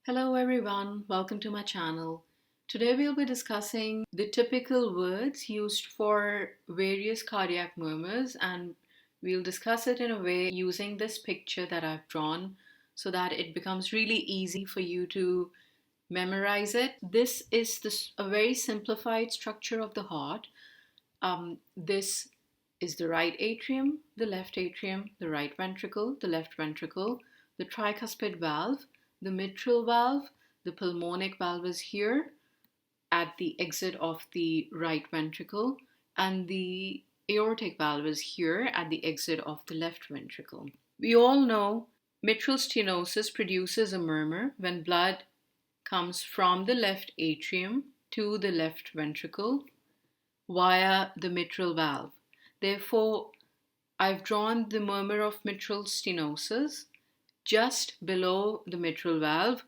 Hello everyone, welcome to my channel. Today we'll be discussing the typical words used for various cardiac murmurs, and we'll discuss it in a way using this picture that I've drawn so that it becomes really easy for you to memorize it. This is a very simplified structure of the heart. This is the right atrium, the left atrium, the right ventricle, the left ventricle, the tricuspid valve, the mitral valve, the pulmonic valve is here at the exit of the right ventricle, and the aortic valve is here at the exit of the left ventricle. We all know mitral stenosis produces a murmur when blood comes from the left atrium to the left ventricle via the mitral valve. Therefore, I've drawn the murmur of mitral stenosis just below the mitral valve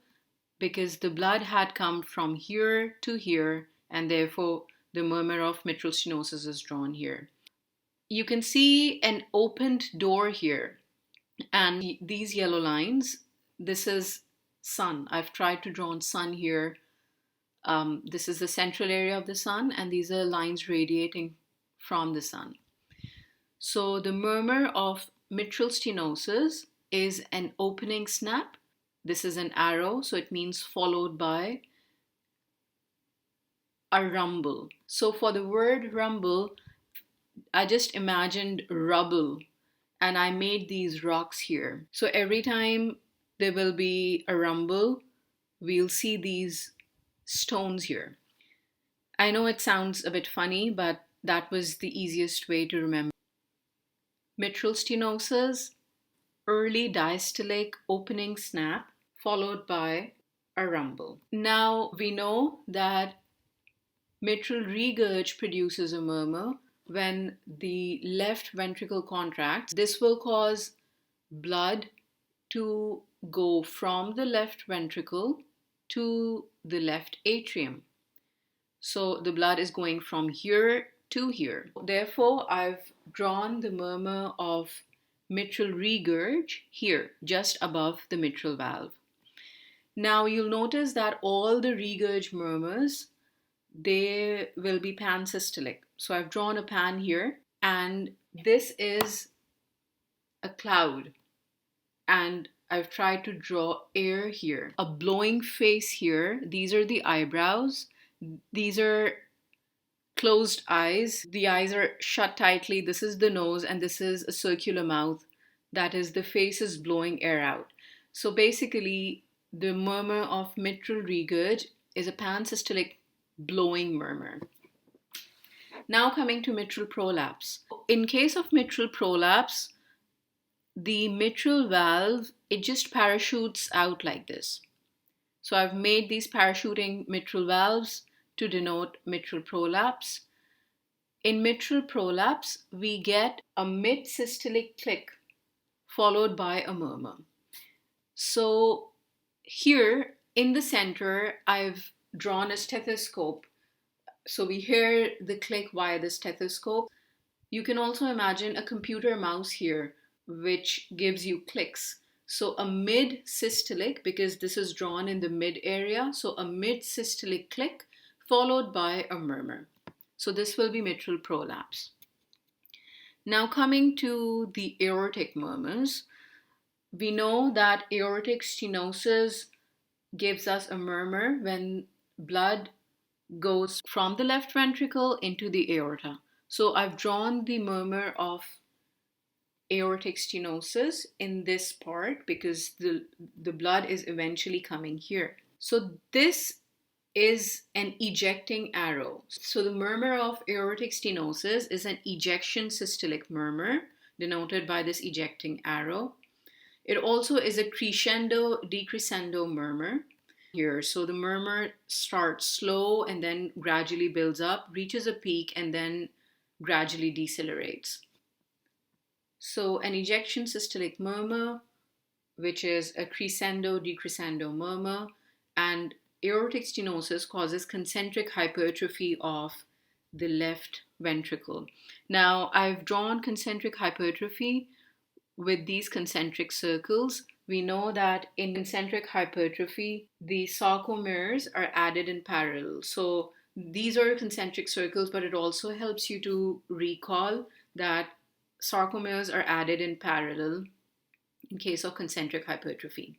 because the blood had come from here to here, and therefore the murmur of mitral stenosis is drawn here. You can see an opened door here, and these yellow lines, this is sun. I've tried to draw sun here. This is the central area of the sun, and these are lines radiating from the sun. So the murmur of mitral stenosis is an opening snap. This is an arrow, so it means followed by a rumble. So for the word rumble, I just imagined rubble and I made these rocks here. So every time there will be a rumble, we'll see these stones here. I know it sounds a bit funny, but that was the easiest way to remember. Mitral stenosis, early diastolic opening snap followed by a rumble. Now we know that mitral regurg produces a murmur when the left ventricle contracts. This will cause blood to go from the left ventricle to the left atrium. So the blood is going from here to here. Therefore, I've drawn the murmur of mitral regurg here, just above the mitral valve. Now you'll notice that all the regurg murmurs, they will be pansystolic. So I've drawn a pan here, and this is a cloud, and I've tried to draw air here, a blowing face here. These are the eyebrows. These are closed eyes. The eyes are shut tightly. This is the nose, and this is a circular mouth. That is, the face is blowing air out. So basically, the murmur of mitral regurg is a pansystolic blowing murmur. Now coming to mitral prolapse. In case of mitral prolapse, the mitral valve, it just parachutes out like this. So I've made these parachuting mitral valves to denote mitral prolapse. In mitral prolapse, we get a midsystolic click followed by a murmur. So here in the center, I've drawn a stethoscope. So we hear the click via the stethoscope. You can also imagine a computer mouse here, which gives you clicks. So a mid-systolic, because this is drawn in the mid area, so a mid-systolic click followed by a murmur. So this will be mitral prolapse. Now coming to the aortic murmurs, we know that aortic stenosis gives us a murmur when blood goes from the left ventricle into the aorta. So I've drawn the murmur of aortic stenosis in this part because the blood is eventually coming here. So this is an ejecting arrow. So the murmur of aortic stenosis is an ejection systolic murmur denoted by this ejecting arrow. It also is a crescendo decrescendo murmur here. So the murmur starts slow and then gradually builds up, reaches a peak, and then gradually decelerates. So an ejection systolic murmur, which is a crescendo decrescendo murmur, and aortic stenosis causes concentric hypertrophy of the left ventricle. Now I've drawn concentric hypertrophy with these concentric circles. we know that in concentric hypertrophy, the sarcomeres are added in parallel. So these are concentric circles, but it also helps you to recall that sarcomeres are added in parallel in case of concentric hypertrophy.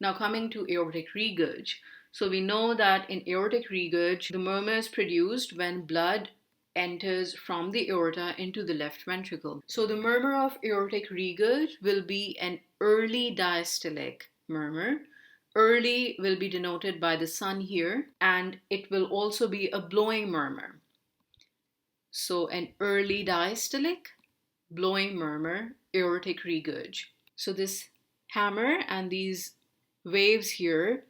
Now coming to aortic regurg. So we know that in aortic regurg, the murmur is produced when blood enters from the aorta into the left ventricle. So the murmur of aortic regurg will be an early diastolic murmur. Early will be denoted by the sun here, and it will also be a blowing murmur. So an early diastolic, blowing murmur, aortic regurg. So this hammer and these waves here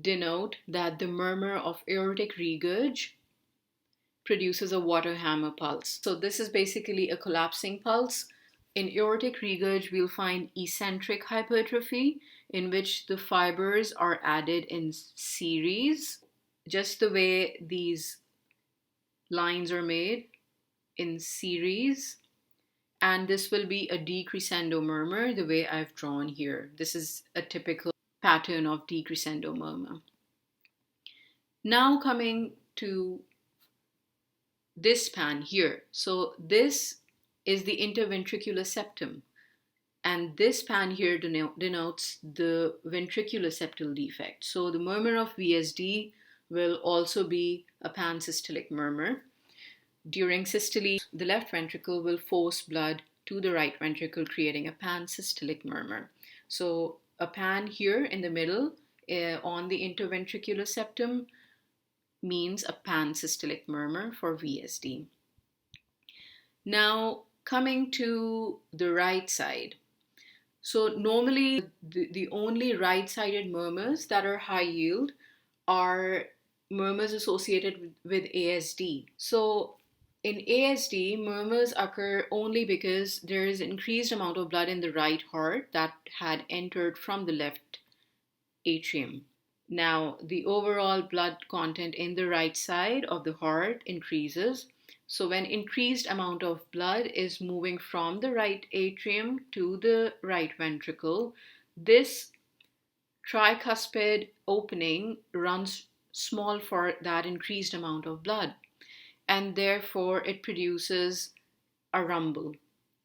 denote that the murmur of aortic regurg produces a water hammer pulse. So this is basically a collapsing pulse. In aortic regurg, we'll find eccentric hypertrophy, in which the fibers are added in series, just the way these lines are made in series. And this will be a decrescendo murmur, the way I've drawn here. This is a typical pattern of decrescendo murmur. Now coming to this pan here. So this is the interventricular septum, and this pan here denotes the ventricular septal defect. So the murmur of VSD will also be a pansystolic murmur. During systole, the left ventricle will force blood to the right ventricle, creating a pansystolic murmur. So a pan here in the middle on the interventricular septum means a pansystolic murmur for VSD. Now coming to the right side. So normally the only right-sided murmurs that are high yield are murmurs associated with ASD. So in ASD, murmurs occur only because there is increased amount of blood in the right heart that had entered from the left atrium. Now, the overall blood content in the right side of the heart increases. So when increased amount of blood is moving from the right atrium to the right ventricle, this tricuspid opening runs small for that increased amount of blood, and therefore it produces a rumble.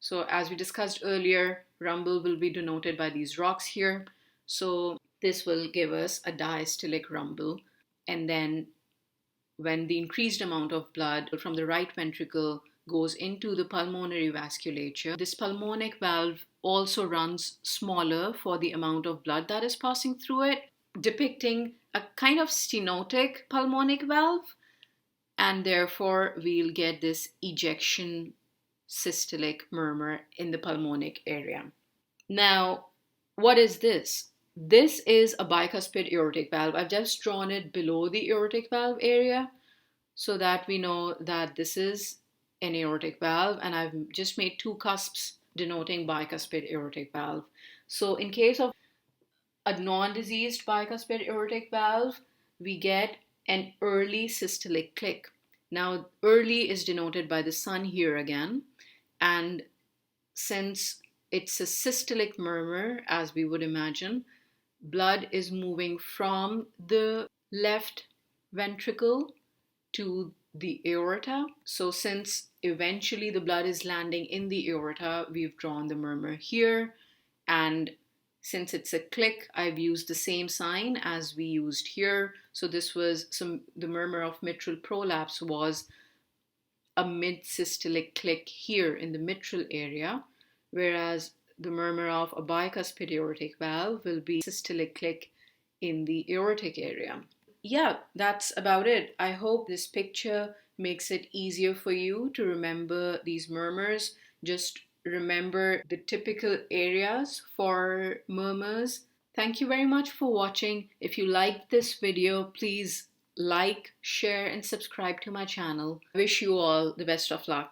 So as we discussed earlier, rumble will be denoted by these rocks here. So this will give us a diastolic rumble. And then when the increased amount of blood from the right ventricle goes into the pulmonary vasculature, this pulmonic valve also runs smaller for the amount of blood that is passing through it, depicting a kind of stenotic pulmonic valve. And therefore we'll get this ejection systolic murmur in the pulmonic area. Now, what is this? This is a bicuspid aortic valve. I've just drawn it below the aortic valve area so that we know that this is an aortic valve, and I've just made two cusps denoting bicuspid aortic valve. So in case of a non-diseased bicuspid aortic valve, we get an early systolic click. Now, early is denoted by the sun here again, and since it's a systolic murmur, as we would imagine, blood is moving from the left ventricle to the aorta. So since eventually the blood is landing in the aorta, we've drawn the murmur here. And since it's a click, I've used the same sign as we used here. So this was the murmur of mitral prolapse was a midsystolic click here in the mitral area, whereas the murmur of a bicuspid aortic valve will be systolic click in the aortic area. Yeah, that's about it. I hope this picture makes it easier for you to remember these murmurs. Just remember the typical areas for murmurs. Thank you very much for watching. If you liked this video, please like, share, and subscribe to my channel. I wish you all the best of luck.